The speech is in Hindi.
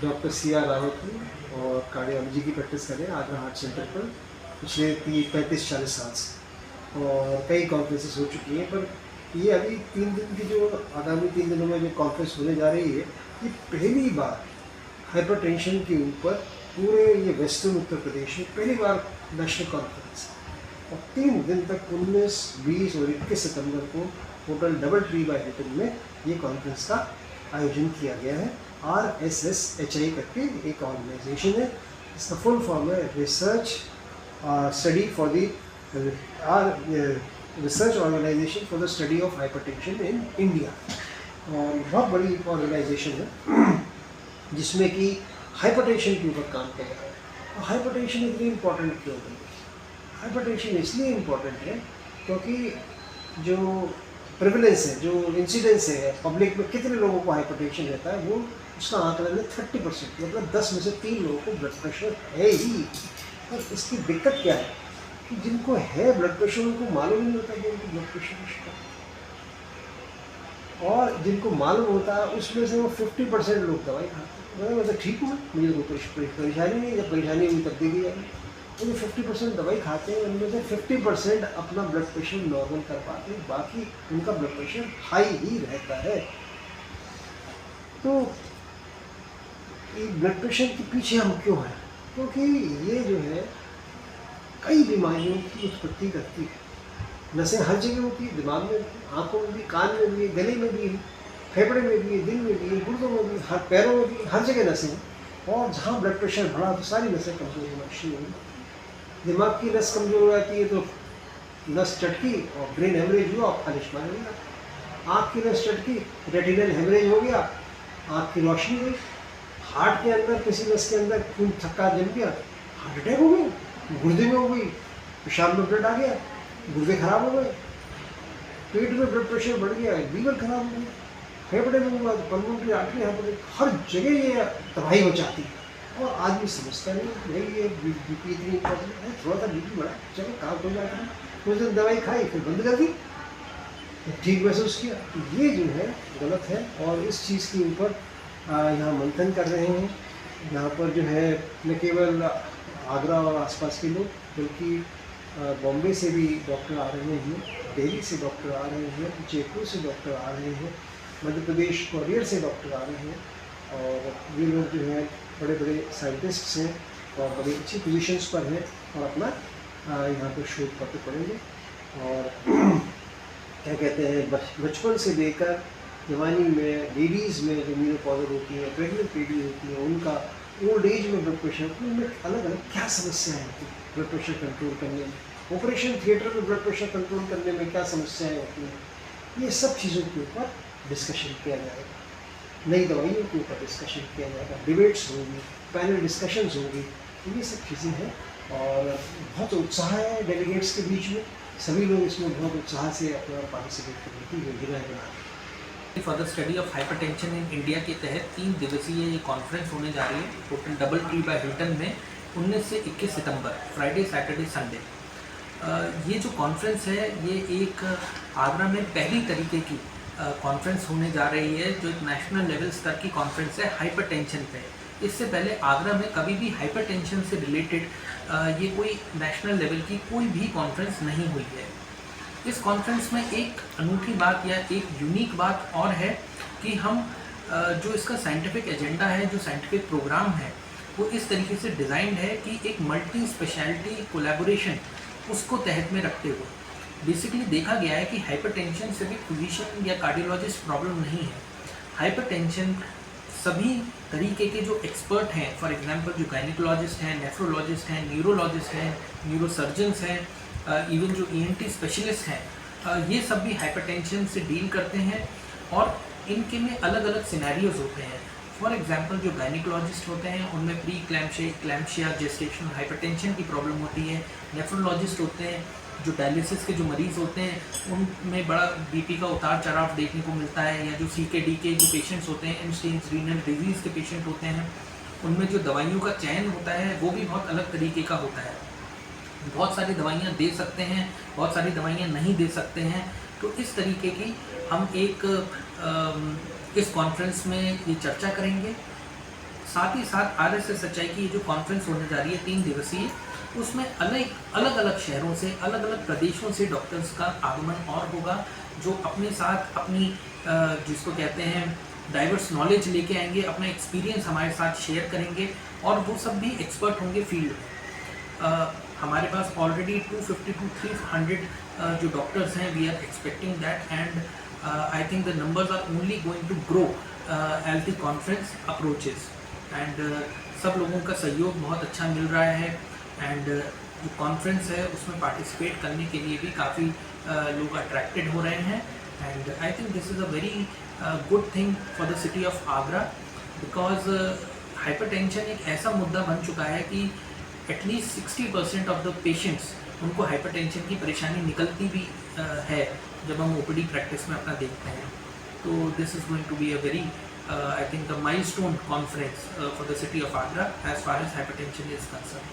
Doctor CR. रावत हूँ और कार्डियोलॉजी की प्रैक्टिस कर रहे हैं आगरा हार्ट सेंटर पर पिछले 35-40 साल से, और कई कॉन्फ्रेंसेस हो चुकी हैं। पर ये अभी 3 दिन की जो आगामी 3 दिनों में जो कॉन्फ्रेंस होने जा रही है, ये पहली बार हाइपरटेंशन के ऊपर पूरे ये वेस्टर्न उत्तर प्रदेश में पहली बार नेशनल कॉन्फ्रेंस है। और 3 दिन तक 19, 20 और 21 सितंबर को hotel double tree by Hilton में ये कॉन्फ्रेंस का आयोजन किया गया है। RSSHI करके एक ऑर्गेनाइजेशन है, इसका फुल फॉर्म है research study for the research organisation for the study of hypertension in India. और बहुत बड़ी ऑर्गेनाइजेशन है जिसमें कि हाइपरटेंशन के ऊपर काम किया जा रहा है। और हाइपरटेंशन इतनी इम्पोर्टेंट क्यों है? हाइपरटेंशन इसलिए इम्पोर्टेंट है क्योंकि जो प्रेवलेंस है, जो इंसिडेंस है पब्लिक में, कितने लोगों को हाइपरटेंशन रहता है, वो उसका आंकलन है 30%, मतलब 10 में से 3 लोगों को ब्लड प्रेशर है ही। और इसकी दिक्कत क्या है कि जिनको है ब्लड प्रेशर उनको मालूम नहीं होता कि उनको ब्लड प्रेशर है, और जिनको मालूम होता है उसमें से वो 50% लोग दवाई खाते हैं। मैं तो ठीक हूँ, मुझे कोई परेशानी नहीं, जब परेशानी हुई तब देखी जाएगी। तो जो 50% दवाई खाते हैं उनमें से 50% अपना ब्लड प्रेशर नॉर्मल कर पाते हैं, बाकी उनका ब्लड प्रेशर हाई ही रहता है। तो ये ब्लड प्रेशर के पीछे हम क्यों हैं? क्योंकि ये जो है कई बीमारियों की उत्पत्ति करती है। नसें हर जगह होती है, दिमाग में, आँखों में भी, कान में भी, गले में भी, फेफड़े में भी, दिल में भी, गुर्दों में भी, हर पैरों में भी, हर जगह नसें हैं। और जहाँ ब्लड प्रेशर बढ़ा तो सारी नसें कमज़ोर होना शुरू हुई। दिमाग की नस कमज़ोर हो जाती है तो नस चटकी और ब्रेन हेमरेज हुआ और फालिश मार गया। आँख की नस चटकी, रेटिनल हेमरेज हो गया, आँख की रोशनी गई। हार्ट के अंदर, किसी नस के अंदर खून थक्का जम गया, हार्ट अटैक हो गई। गुर्दे में हो गई, पेशाब में ब्लड आ गया, गुर्दे खराब हो गए। पेट में ब्लड प्रेशर बढ़ गया, लीवर खराब हो गया। फेफड़े में हुआ तो पल्मोनरी आर्टरी, हर जगह ये तबाही हो जाती है। और आदमी समझता नहीं भाई ये बीपी इतनी इम्पोर्टेंट है, थोड़ा सा बीपी बढ़ा, चलो काम हो जाता है। कुछ दिन दवाई खाई, फिर बंद कर दी, ठीक महसूस किया। ये जो है गलत है, और इस चीज़ के ऊपर यहाँ मंथन कर रहे हैं। यहाँ पर जो है न केवल आगरा और आसपास के लोग, बल्कि बॉम्बे से भी डॉक्टर आ रहे हैं, दिल्ली से डॉक्टर आ रहे हैं, जयपुर से डॉक्टर आ रहे हैं, मध्य प्रदेश ग्वालियर से डॉक्टर आ रहे हैं। और ये लोग जो हैं बड़े बड़े साइंटिस्ट्स हैं और बड़ी अच्छी पोजीशंस पर हैं, और अपना यहाँ पर शोध पत्र पढ़ेंगे। और क्या कहते हैं, बचपन से लेकर जवानी में, लेडीज़ में जो मेनोपॉज़ल होती है, प्रेगनेंट लेडीज होती है, उनका ओल्ड एज में ब्लड प्रेशर, उनमें अलग अलग क्या समस्याएं होती हैं ब्लड प्रेशर कंट्रोल करने में, ऑपरेशन थिएटर में ब्लड प्रेशर कंट्रोल करने में क्या समस्याएं होती हैं, ये सब चीज़ों के ऊपर डिस्कशन किया जाएगा। नई दवाइयों के ऊपर डिस्कशन किया जाएगा, डिबेट्स होंगी, पैनल डिस्कशंस होंगी। तो ये सब चीज़ें हैं, और बहुत उत्साह है डेलीगेट्स के बीच में। सभी लोग इसमें बहुत उत्साह से अपना पार्टिसिपेट करने की योजना बना रहे हैं। For the study of hypertension in India के तहत 3 दिवसीय ये कॉन्फ्रेंस होने जा रही है hotel double tree by Hilton में 19 से 21 सितंबर, फ्राइडे, सैटरडे, संडे। ये जो कॉन्फ्रेंस है ये एक आगरा में पहली तरीके की कॉन्फ्रेंस होने जा रही है, जो एक नेशनल लेवल स्तर की कॉन्फ्रेंस है हाइपरटेंशन पे। इससे पहले आगरा में कभी भी हाइपरटेंशन से रिलेटेड ये कोई नेशनल लेवल की कोई भी कॉन्फ्रेंस नहीं हुई है। इस कॉन्फ्रेंस में एक अनूठी बात या एक यूनिक बात और है कि हम जो इसका साइंटिफिक एजेंडा है, जो साइंटिफिक प्रोग्राम है, वो इस तरीके से डिज़ाइंड है कि एक मल्टी स्पेशलिटी कोलैबोरेशन उसको तहत में रखते हुए बेसिकली देखा गया है कि हाइपरटेंशन सिर्फ फिजिशियन या कार्डियोलॉजिस्ट प्रॉब्लम नहीं है। हाइपरटेंशन सभी तरीके के जो एक्सपर्ट हैं, फॉर एग्जांपल जो गायनिकोलॉजिस्ट हैं, नेफ्रोलॉजिस्ट हैं, न्यूरोलॉजिस्ट हैं, न्यूरोसर्जन्स हैं, इवन जो ENT स्पेशलिस्ट हैं, ये सब भी हाइपरटेंशन से डील करते हैं। और इनके में अलग अलग सिनेरियोज होते हैं। फॉर एग्जांपल जो गायनिकोलॉजिस्ट होते हैं उनमें प्री क्लैम्शिया, जेस्टेशनल हाइपरटेंशन की प्रॉब्लम होती है। नेफ्रोलॉजिस्ट होते हैं, जो डायलिसिस के जो मरीज़ होते हैं उनमें बड़ा BP का उतार चढ़ाव देखने को मिलता है। या जो CKD के जो पेशेंट्स होते हैं, एंड स्टेज रीनल डिजीज़ के पेशेंट होते हैं, उनमें जो दवाइयों का चयन होता है वो भी बहुत अलग तरीके का होता है। बहुत सारी दवाइयाँ दे सकते हैं, बहुत सारी दवाइयाँ नहीं दे सकते हैं। तो इस तरीके की हम एक इस कॉन्फ्रेंस में ये चर्चा करेंगे। साथ ही साथ RSSHI की जो कॉन्फ्रेंस होने जा रही है 3 दिवसीय, उसमें अलग अलग शहरों से, अलग अलग प्रदेशों से डॉक्टर्स का आगमन और होगा, जो अपने साथ अपनी जिसको कहते हैं डाइवर्स नॉलेज लेके आएंगे, अपना एक्सपीरियंस हमारे साथ शेयर करेंगे, और वो सब भी एक्सपर्ट होंगे फील्ड में। हमारे पास ऑलरेडी 250 to 300 जो डॉक्टर्स हैं, we are expecting that, and I think the numbers are only going to grow as the conference approaches, and सब लोगों का सहयोग बहुत अच्छा मिल रहा है, एंड जो कॉन्फ्रेंस है उसमें पार्टिसिपेट करने के लिए भी काफ़ी लोग अट्रैक्टेड हो रहे हैं, and I think this is a very good thing for the city of Agra, because hypertension एक ऐसा मुद्दा बन चुका है कि एटलीस्ट 60% ऑफ द पेशेंट्स, उनको हाइपरटेंशन की परेशानी निकलती भी है जब हम OPD प्रैक्टिस में अपना देखते हैं। तो this is going to be a very I think the milestone conference for the city of Agra as far as hypertension is concern.